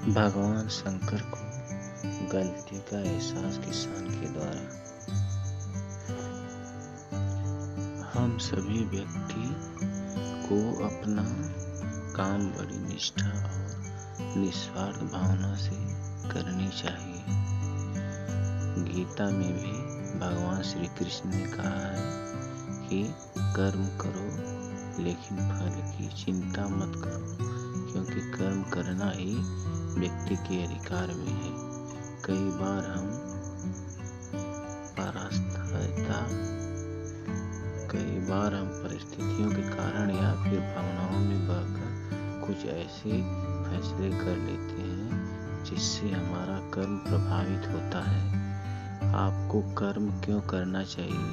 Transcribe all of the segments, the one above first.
भगवान शंकर को गलती का एहसास किसान के द्वारा। हम सभी व्यक्ति को अपना काम बड़ी निष्ठा और निस्वार्थ भावना से करनी चाहिए। गीता में भी भगवान श्री कृष्ण ने कहा है कि कर्म करो लेकिन फल की चिंता मत करो, क्योंकि कर्म करना ही व्यक्ति के अधिकार में है। कई बार हम परिस्थितियों के कारण या फिर भावनाओं में बहकर कुछ ऐसे फैसले कर लेते हैं जिससे हमारा कर्म प्रभावित होता है। आपको कर्म क्यों करना चाहिए?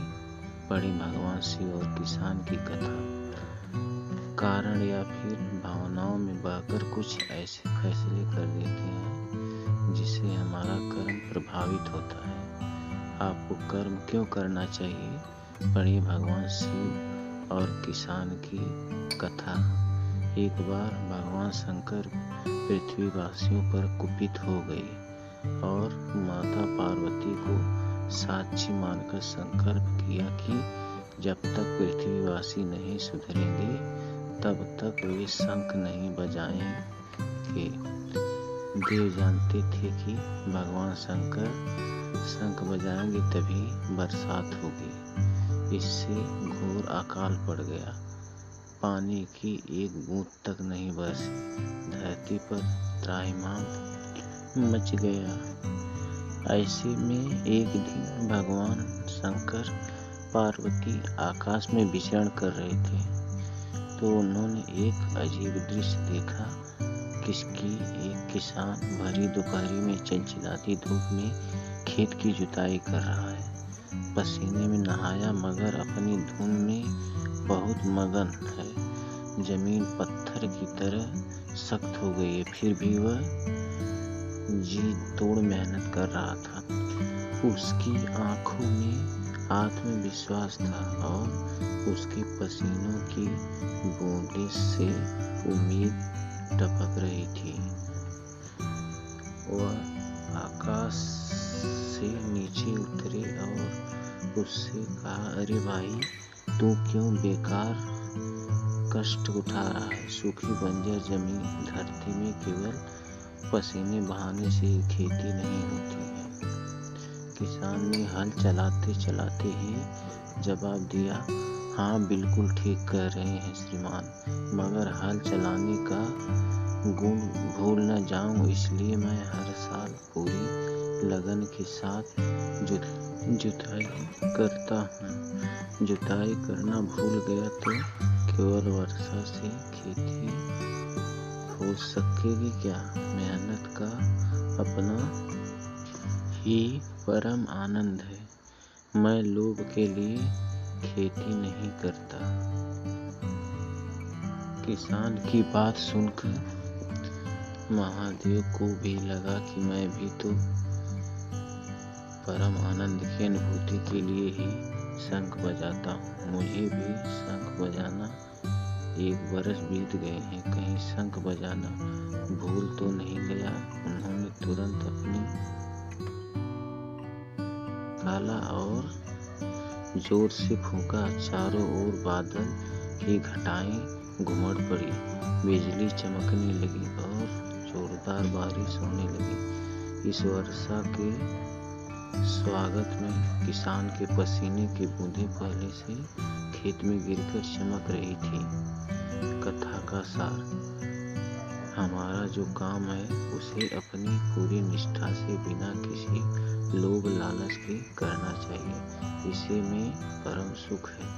पढ़े भगवान शिव और किसान की कथा। कारण या फिर भावनाओं में बहकर कुछ ऐसे फैसले कर देते हैं जिससे हमारा कर्म प्रभावित होता है। आपको कर्म क्यों करना चाहिए? पढ़िए भगवान शिव और किसान की कथा। एक बार भगवान शंकर पृथ्वीवासियों पर कुपित हो गए और माता पार्वती को साक्षी मानकर संकल्प किया कि जब तक पृथ्वीवासी नहीं सुधरेंगे तब तक वे शंख नहीं बजाएंगे। देव जानते थे कि भगवान शंकर शंख बजाएंगे तभी बरसात होगी। इससे घोर अकाल पड़ गया। पानी की एक बूंद तक नहीं बरसी। धरती पर त्राहिमाम मच गया। ऐसे में एक दिन भगवान शंकर पार्वती आकाश में विचरण कर रहे थे तो उन्होंने एक अजीब दृश्य देखा। एक किसान भरी दोपहरी में चिलचिलाती धूप में खेत की जुताई कर रहा है। पसीने में नहाया मगर अपनी धुन में बहुत मगन है। जमीन पत्थर की तरह सख्त हो गई है, फिर भी वह जी तोड़ मेहनत कर रहा था। उसकी आंखों में आत्मविश्वास था और उसके पसीनों की बूंदों से उम्मीद टपक रही थी। वह आकाश से नीचे उतरे और उससे कहा, अरे भाई, तू क्यों बेकार कष्ट उठा रहा है? सूखी बंजर जमीन धरती में केवल पसीने बहाने से खेती नहीं होती है। किसान ने हल चलाते चलाते ही जवाब दिया, हाँ बिल्कुल ठीक कह रहे हैं श्रीमान, मगर हल चलाने का गुण भूल न जाऊं इसलिए मैं हर साल पूरी लगन के साथ जुताई करता हूँ। जुताई करना भूल गया तो केवल वर्षा से खेती हो सकेगी क्या? मेहनत का अपना ही परम आनंद है। मैं लोभ के लिए खेती नहीं करता। किसान की बात सुनकर महादेव को भी लगा कि मैं भी तो परम आनंद की अनुभूति के लिए ही शंख बजाता हूँ। मुझे भी शंख बजाना 1 वर्ष बीत गए हैं, कहीं शंख बजाना भूल तो नहीं गया? उन्होंने तुरंत अपनी काला और जोर से फूंका। चारों ओर बादल की घटाएं घुमड़ पड़ी, बिजली चमकने लगी और जोरदार बारिश होने लगी। इस वर्षा के स्वागत में किसान के पसीने की बूंदें पहले से खेत में गिरकर चमक रही थी। कथा का सार, हमारा जो काम है उसे अपनी पूरी निष्ठा से बिना किसी लोभ लालच के करना चाहिए। इसी में परम सुख है।